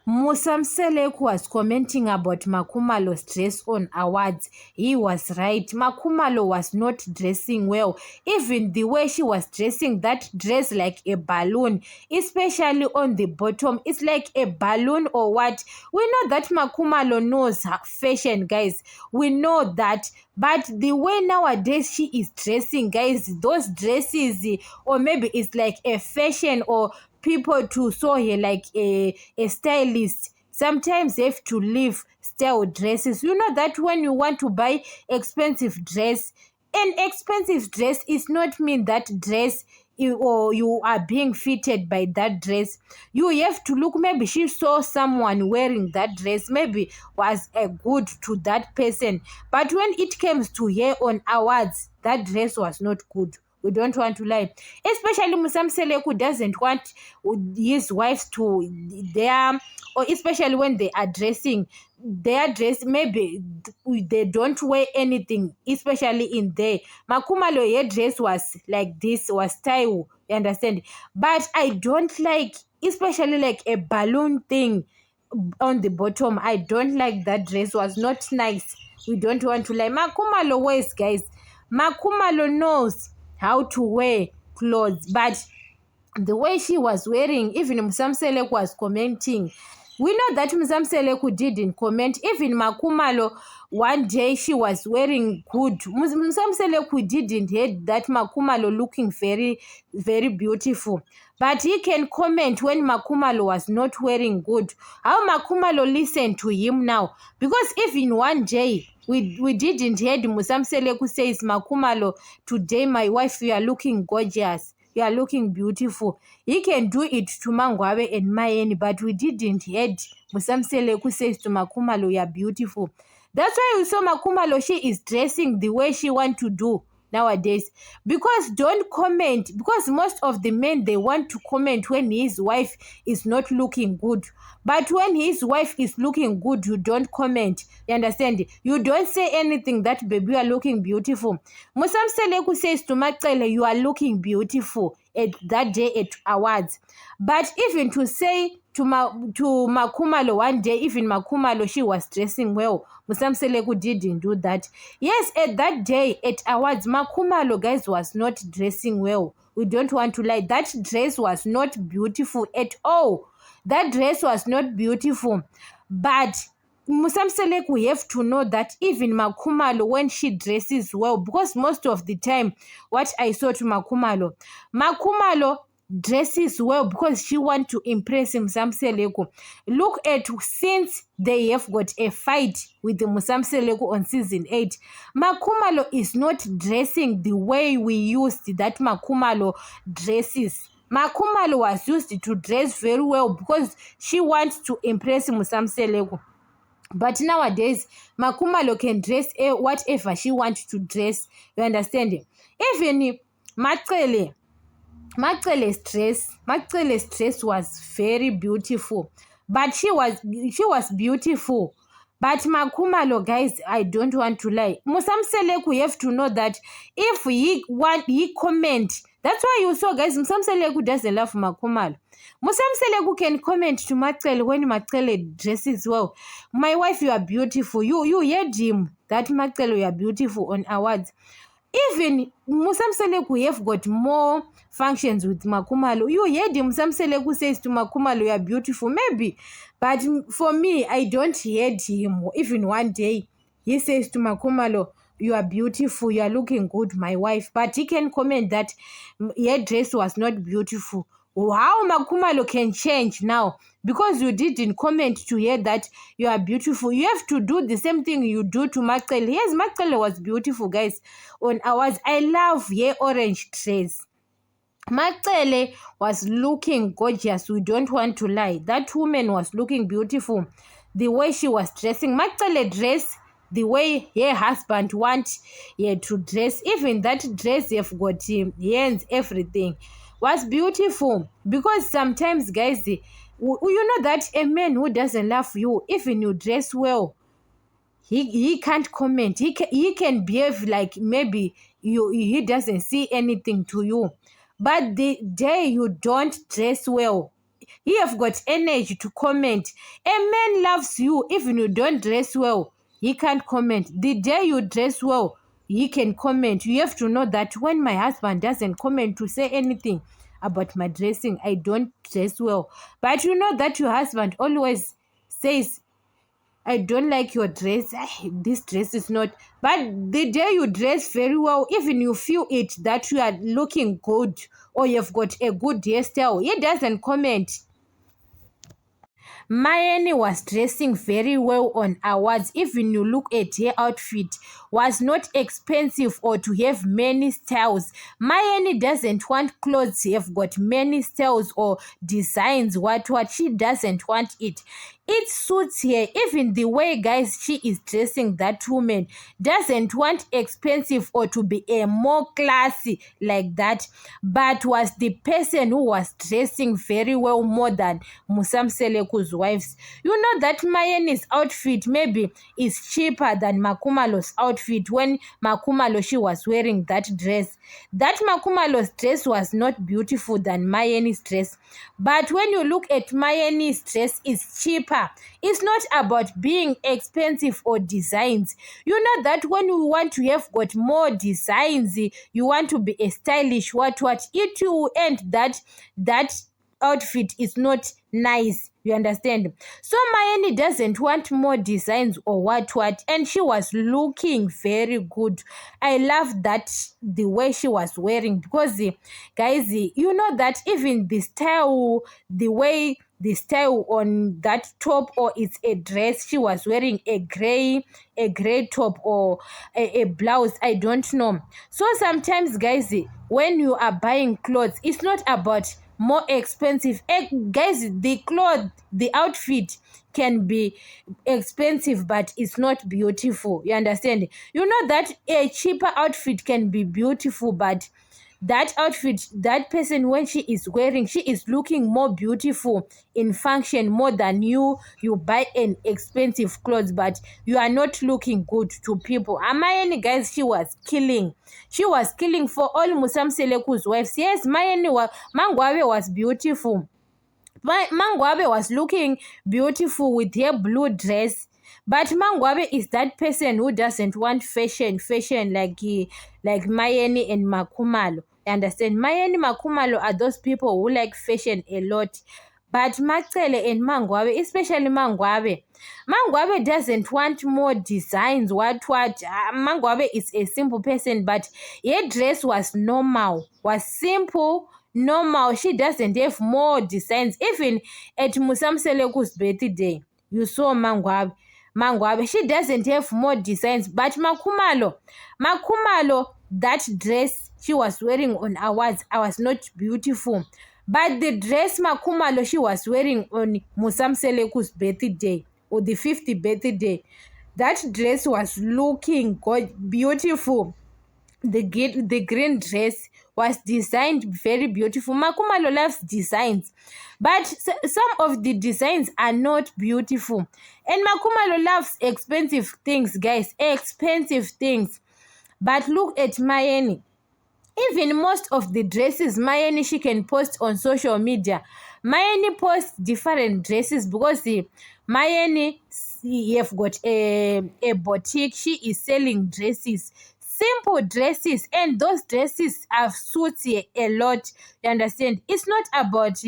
Musamselek was commenting about Makumalo's dress on awards. He was right. Makumalo was not dressing well. Even the way she was dressing, that dress like a balloon, especially on the bottom, it's like a balloon or what. We know that Makumalo knows her fashion, guys. We know that. But the way nowadays she is dressing, guys, those dresses, or maybe it's like a fashion or people to saw her like a stylist. Sometimes they have to leave style dresses. You know that when you want to buy expensive dress, an expensive dress is not mean that dress or you are being fitted by that dress. You have to look, maybe she saw someone wearing that dress, maybe was a good to that person, but when it comes to her on awards, that dress was not good. We don't want to lie, especially Musamselek, who doesn't want his wives to their, or especially when they are dressing, their dress, maybe they don't wear anything, especially in there. Makumalo, her dress was like this, was style, you understand? But I don't like, especially like a balloon thing on the bottom. I don't like that dress, was not nice. We don't want to lie. Makumalo wears, guys. Makumalo knows how to wear clothes, but the way she was wearing, even Musamselek was commenting. We know that Musamselek didn't comment. Even Makumalo, one day she was wearing good. Musamselek didn't hate that Makumalo looking very, very beautiful. But he can comment when Makumalo was not wearing good. How Makumalo listened to him now? Because even one day, we didn't hear Musamselek says, Makumalo, today my wife, you are looking gorgeous. You are looking beautiful. He can do it to Mangwabe and Mayeni, but we didn't hear Musamselek who says to Makumalo, you are beautiful. That's why you saw Makumalo, she is dressing the way she want to do nowadays. Because don't comment, because most of the men, they want to comment when his wife is not looking good. But when his wife is looking good, you don't comment. You understand? You don't say anything that, baby, you are looking beautiful. Musamselek says to Macele, you are looking beautiful at that day at awards. But even to say to Makumalo one day, even Makumalo, she was dressing well. Musamselek didn't do that. Yes, at that day at awards, Makumalo, guys, was not dressing well. We don't want to lie. That dress was not beautiful at all. That dress was not beautiful. But Musamselek, we have to know that even Makumalo, when she dresses well, because most of the time, what I saw to Makumalo dresses well because she want to impress Musamselek. Look at, since they have got a fight with the Musamselek on season 8, Makumalo is not dressing the way we used that Makumalo dresses. Makumalo was used to dress very well because she wants to impress Musamselek. But nowadays, Makumalo can dress whatever she wants to dress. You understand? Even Macele's dress was very beautiful. But she was beautiful. But Makumalo, guys, I don't want to lie. Musamselek, we have to know that if he comment, that's why you saw, guys, Musamselek doesn't love Makumalo. Musamselek can comment to Macele when Macele dresses well. My wife, you are beautiful. You heard him that Macele, you are beautiful on awards. Even Musamselek, we have got more functions with Makumalo. You heard him, Musamselek who says to Makumalo, you are beautiful. Maybe. But for me, I don't hear him. Even one day, he says to Makumalo, you are beautiful, you are looking good, my wife. But he can comment that your dress was not beautiful. How Makumalo can change now? Because you didn't comment to hear that you are beautiful. You have to do the same thing you do to Macele. Yes, Macele was beautiful, guys. On ours, I love your orange dress. Macele was looking gorgeous. We don't want to lie. That woman was looking beautiful. The way she was dressing. Macele dress the way her husband wants her to dress. Even that dress you've got hands, everything was beautiful. Because sometimes, guys, you know that a man who doesn't love you, even you dress well, he can't comment. He can behave like maybe he doesn't see anything to you. But the day you don't dress well, he have got energy to comment. A man loves you even you don't dress well. He can't comment. The day you dress well, he can comment. You have to know that when my husband doesn't comment to say anything about my dressing, I don't dress well. But you know that your husband always says, I don't like your dress. This dress is not. But the day you dress very well, even you feel it that you are looking good or you've got a good hairstyle, he doesn't comment. Mayeni was dressing very well on awards. Even you look at her outfit, was not expensive or to have many styles. Mayeni doesn't want clothes have got many styles or designs. What she doesn't want it. It suits her. Even the way, guys, she is dressing, that woman doesn't want expensive or to be a more classy like that, but was the person who was dressing very well more than Musamseleku's wives. You know that Mayeni's outfit maybe is cheaper than Makumalo's outfit. When Makumalo, she was wearing that dress, that Makumalo's dress was not beautiful than Mayeni's dress. But when you look at Mayeni's dress, it's cheaper. It's not about being expensive or designs. You know that when you want to have got more designs, you want to be a stylish what it will end that outfit is not nice. You understand? So Mayeni doesn't want more designs or what, and she was looking very good. I love that the way she was wearing, because guys, you know that even the style, the way the style on that top, or it's a dress, she was wearing a gray top or a blouse, I don't know. So sometimes, guys, when you are buying clothes, it's not about more expensive. Guys, the outfit can be expensive but it's not beautiful. You understand? You know that a cheaper outfit can be beautiful, but that outfit, that person, when she is wearing, she is looking more beautiful in function more than you buy an expensive clothes but you are not looking good to people. Mayeni, guys, she was killing for all Musamseleku's wives. Yes, Mangwabe was beautiful. Mangwabe was looking beautiful with her blue dress. But Mangwabe is that person who doesn't want fashion like Mayeni and Makumalo. Understand? Mayeni, Makumalo are those people who like fashion a lot. But Macele and Mangwabe, especially Mangwabe doesn't want more designs. Mangwabe is a simple person, but her dress was normal, was simple, normal. She doesn't have more designs. Even at Musamseleku's birthday, you saw Mangwabe, she doesn't have more designs. But Makumalo, that dress she was wearing on awards, I was not beautiful. But the dress Makumalo she was wearing on Musamseleku's birthday, or the 50th birthday, that dress was looking beautiful. The green dress was designed very beautiful. Makumalo loves designs, but some of the designs are not beautiful. And Makumalo loves expensive things, guys, expensive things. But look at Mayeni. Even most of the dresses Mayeni, she can post on social media. Mayeni posts different dresses because Mayeni, have got a boutique. She is selling dresses, simple dresses, and those dresses are suits a lot. You understand? It's not about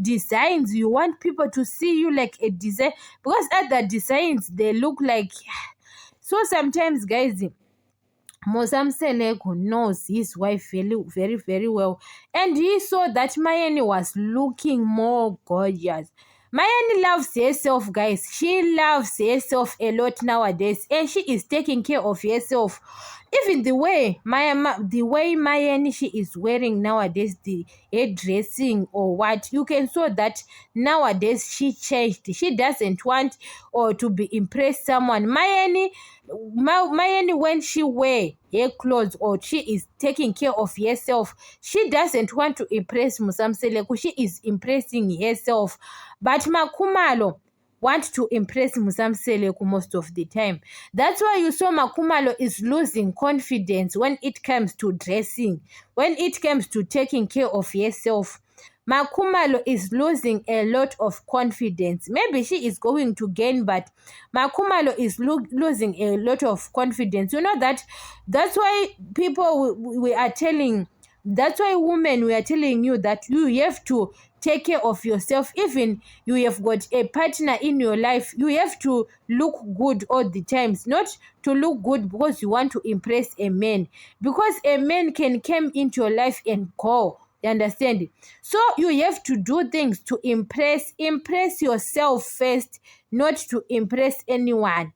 designs. You want people to see you like a design, because other designs, they look like so sometimes, guys, Musamseleko knows his wife very, very, very well, and he saw that Mayeni was looking more gorgeous. Mayeni loves herself, guys. She loves herself a lot nowadays, and she is taking care of herself. Even the way Mayeni, she is wearing nowadays, the hairdressing or what, you can saw that nowadays she changed. She doesn't want or to be impressed someone. Mayeni, when she wear her clothes or she is taking care of herself, she doesn't want to impress Musamseleko. She is impressing herself. But Makumalo want to impress Musamseleko most of the time. That's why you saw Makumalo is losing confidence when it comes to dressing, when it comes to taking care of herself. Makhumalo is losing a lot of confidence. Maybe she is going to gain, but Makhumalo is losing a lot of confidence. You know that's why people we are telling, that's why women, we are telling you that you have to take care of yourself. Even you have got a partner in your life, you have to look good all the times, not to look good because you want to impress a man, because a man can come into your life and go. You understand? So you have to do things to impress yourself first, not to impress anyone.